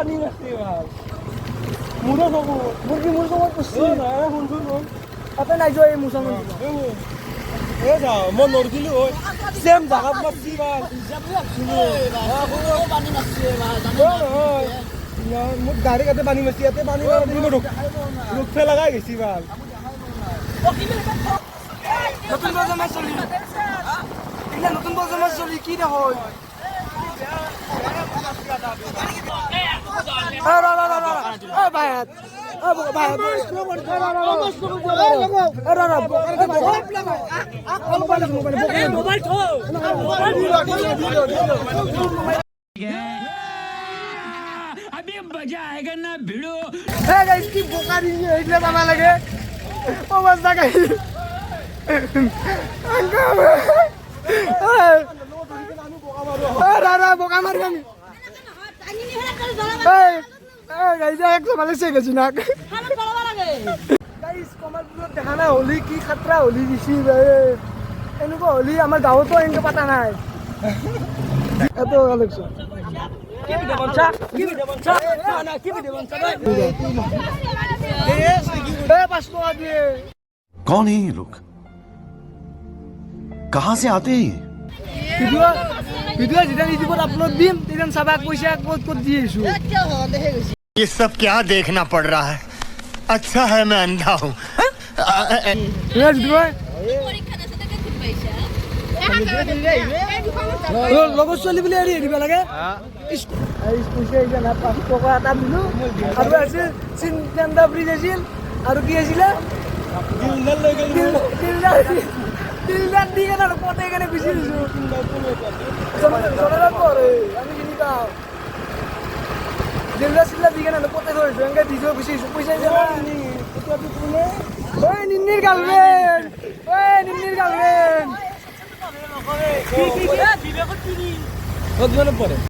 পানী মাছছে ভাল মুড়ো খাবো মুৰগি মুৰগো মত পুষছি না শুন আপনি নাই যোৱা এই মুছাং এ যাও মই নৰদিলো হয় সেম জাগাত মাছছি ভাল পানী মাছছে ভাল মোক গাড়ী কাটে পানী মাছছি ইয়াতে পানী রুখে লাগাই গেছি ভাল নতুন বজমা চলি ইলা নতুন বজমা চলি কি রে হয় अभी मजा आएगा ना भिड़ो इसकी बोकारी इसलिए मामा लगे वो बस बोका मारी আমি দেখা নাই হলি কি খাতৰা হলি দিছি এনেকুৱা হলি আমাৰ গাঁৱতো এনেকে পাতা নাই এত কালেকশ্যন कौन है ये लोग कहाँ से आते हैं ভিডিও যেটা ইউটিউবত আপলোড দিম তেদিন চাবা পইচা ক'ত ক'ত দি আছো ये सब क्या देखना पड़ रहा है अच्छा है मैं अंधा हूँ লগৰ ছোৱালী বুলি এৰি দিব লাগে পইচা 5 টকা এটা দিলো আৰু আছিল চিন্তা ব্ৰিজ আছিল আৰু কি আছিলে তিলদার দি কেন পথে এখানে গুছি দিছো জনরা করে আমি চিনি পাও দিলদার সিলা দি কেন পথে ধরেছো এঙ্গে দিছো গুছি পয়সা জানা নি এটা তো তুমি ওই নিন্নির গার্লফ্রেন্ড কি বিবেক কি নি কত জন পড়ে